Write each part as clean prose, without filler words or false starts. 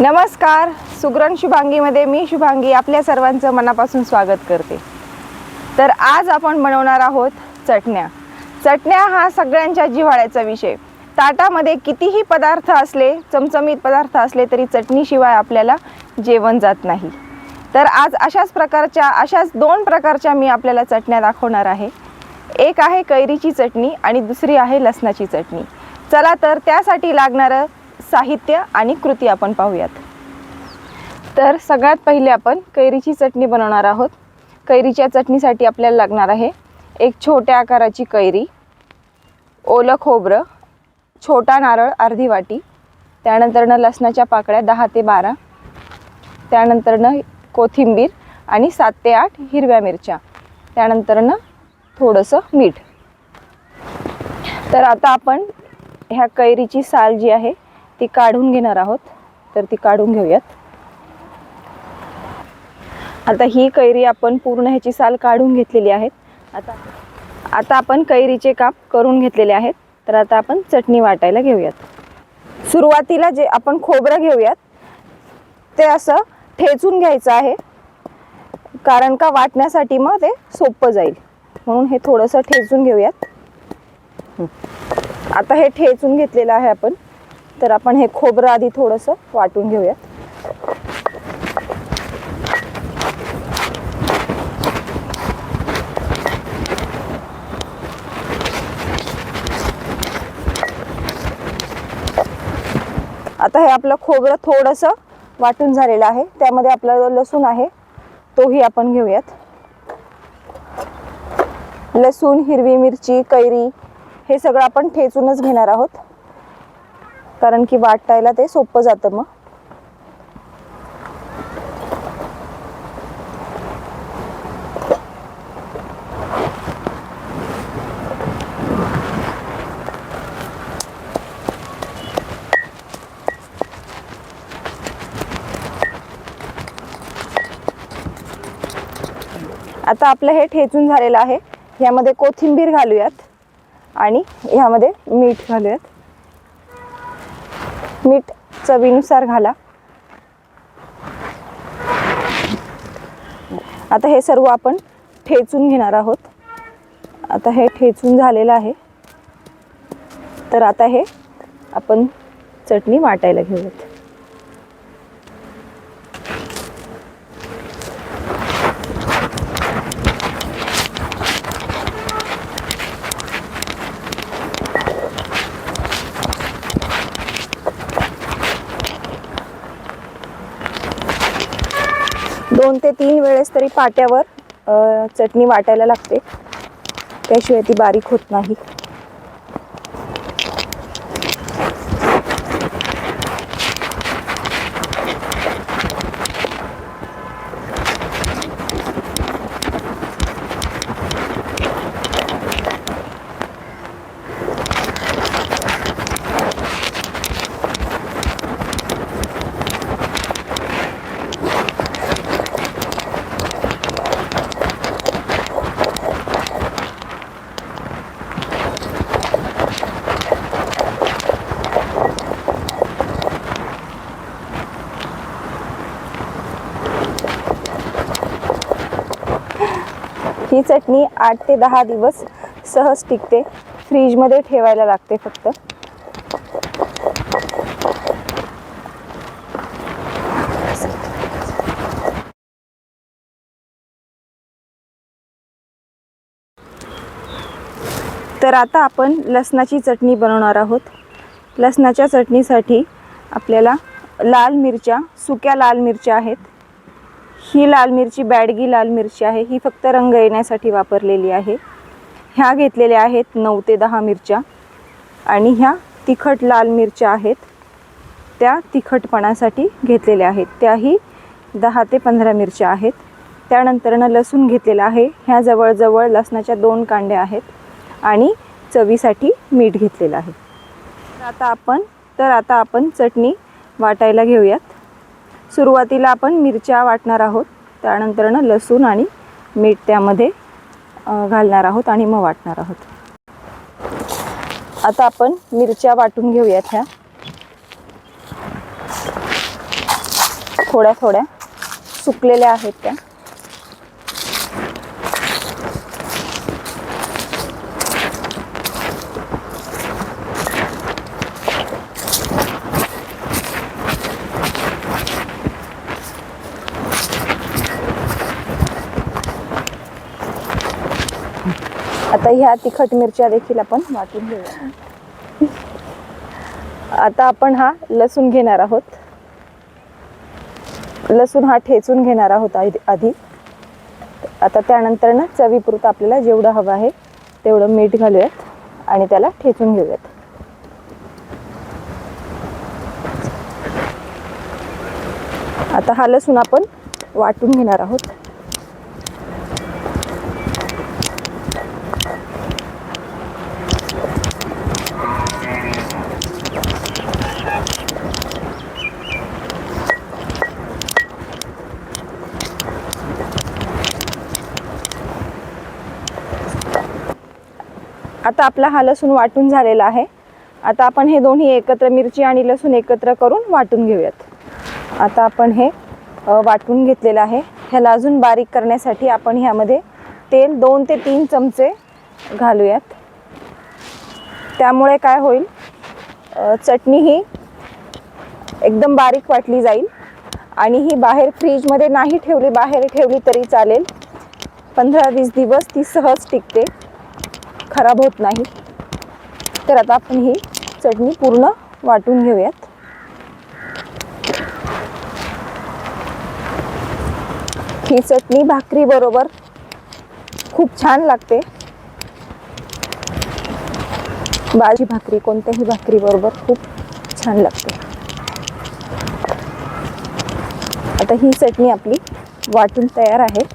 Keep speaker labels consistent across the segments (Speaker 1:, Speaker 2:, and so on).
Speaker 1: नमस्कार, सुगरण शुभांगीमध्ये मी शुभांगी आपल्या सर्वांचं मनापासून स्वागत करते। तर आज आपण बनवणार आहोत चटण्या। चटण्या हा सगळ्यांच्या जिव्हाळ्याचा विषय। ताटामध्ये कितीही पदार्थ असले, चमचमीत पदार्थ असले तरी चटणीशिवाय आपल्याला जेवण जात नाही। तर आज अशाच दोन प्रकारच्या मी आपल्याला चटण्या दाखवणार आहे। एक आहे कैरीची चटणी आणि दुसरी आहे लसणाची चटणी। चला तर त्यासाठी लागणारं साहित्य आणि कृती आपण पाहूयात। तर सगळ्यात पहिले आपण कैरीची चटणी बनवणार आहोत। कैरीच्या चटणीसाठी आपल्याला लागणार आहे एक छोट्या आकाराची कैरी, ओलं खोबरं, छोटा नारळ अर्धी वाटी, त्यानंतर लसणाच्या पाकळ्या 10 ते 12, त्यानंतर कोथिंबीर आणि 7 ते 8 हिरव्या मिरच्या, त्यानंतर थोडंसं मीठ। तर आता आपण ह्या कैरीची साल जी आहे ती काढून घेणार आहोत। तर ती काढून घेऊयात। आता ही कैरी आपण पूर्ण ह्याची साल काढून घेतलेली आहे। आता आपण कैरीचे काप करून घेतलेले आहेत। तर आता आपण चटणी वाटायला घेऊयात। सुरुवातीला जे आपण खोबरं घेऊयात ते असं ठेचून घ्यायचं आहे, कारण का वाटण्यासाठी मग ते सोपं जाईल, म्हणून हे थोडंसं ठेचून घेऊयात। आता हे ठेचून घेतलेलं आहे आपण। तर आपण हे खोबरं आधी थोडंसं वाटून घेऊयात। आता हे आपलं खोबरं थोडंसं वाटून झालेलं आहे। त्यामध्ये आपला जो लसूण आहे तोही आपण घेऊयात। लसूण, हिरवी मिरची, कैरी हे सगळं आपण ठेचूनच घेणार आहोत, कारण की वाटायला ते सोपं जातं मग। आता आपलं हे ठेचून झालेलं आहे। यामध्ये कोथिंबीर घालूयात आणि यामध्ये मीठ घालूयात। मीठ चवीनुसार घाला। आता हे सर्व आपण ठेचून घेणार आहोत। आता हे ठेचून झालेलं आहे। तर आता हे आपण चटणी वाटायला घेऊयात। दोन ते 3 वेळेस तरी पाट्यावर चटणी वाटायला लागते, त्याशिवाय ती बारीक होत नाही। ही चटणी 8 ते 10 दिवस सहज टिकते। फ्रीजमध्ये ठेवायला लागते फक्त। तर आता आपण लसणाची चटणी बनवणार आहोत। लसणाच्या चटणीसाठी आपल्याला लाल मिरच्या, सुक्या लाल मिरच्या आहेत। ही लाल मिरची बॅडगी लाल मिरची आहे, ही फक्त रंग येण्यासाठी वापरलेली आहे। ह्या घेतलेल्या आहेत 9 ते 10 मिरच्या आणि ह्या तिखट लाल मिरच्या आहेत, त्या तिखटपणासाठी घेतलेल्या आहेत, त्याही 10 ते 15 मिरच्या आहेत। त्यानंतर लसूण घेतलेला आहे, ह्या जवळजवळ लसणाच्या 2 कांड्या आहेत आणि चवीसाठी मीठ घेतलेलं आहे। आता आपण चटणी वाटायला घेऊयात। सुरुवातीला आपण मिरच्या वाटणार आहोत, त्यानंतर लसूण आणि मीठ त्यामध्ये घालणार आहोत आणि मग वाटणार आहोत। आता आपण मिरच्या वाटून घेऊयात। ह्या थोड्या थोड्या सुकलेल्या आहेत त्या. आता ह्या तिखट मिरच्या देखील आपण वाटून घेऊया. आता आपण हा लसूण घेणार आहोत. लसूण हा ठेचून घेणार आहोत आधी. आता त्यानंतर ना चवीपुरतं आपल्याला जेवढं हवं आहे तेवढं मीठ घालूयात आणि त्याला ठेचून घेऊयात. आता हा लसूण आपण वाटून घेणार आहोत. आता आपला हा लसूण वाटून झालेला आहे. आता आपण हे दोन्ही एकत्र, मिरची आणि लसूण एकत्र करून वाटून घेऊयात. आता आपण हे वाटून घेतलेलं आहे. ह्याला अजून बारीक करण्यासाठी आपण ह्यामध्ये तेल 2 ते 3 चमचे घालूयात. त्यामुळे काय होईल, चटणी ही एकदम बारीक वाटली जाईल आणि ही बाहेर फ्रीजमध्ये नाही ठेवली, बाहेर ठेवली तरी चालेल. 15-20 दिवस ती सहज टिकते, खराब होत नाही. तर आता आपण ही चटणी पूर्ण वाटून घेऊयात. ही चटणी भाकरी बरोबर खूप छान लागते. बाजरी भाकरी, कोणत्याही भाकरी बरोबर खूप छान लागते. आता ही चटणी आपली वाटून तयार आहे.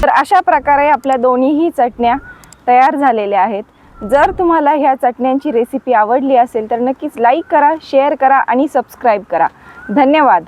Speaker 1: तर अशा प्रकारे आपल्या दोन्हीही चटण्या तयार झालेल्या आहेत. जर तुम्हाला ह्या चटण्यांची रेसिपी आवडली असेल तर नक्कीच लाईक करा, शेअर करा आणि सबस्क्राईब करा. धन्यवाद.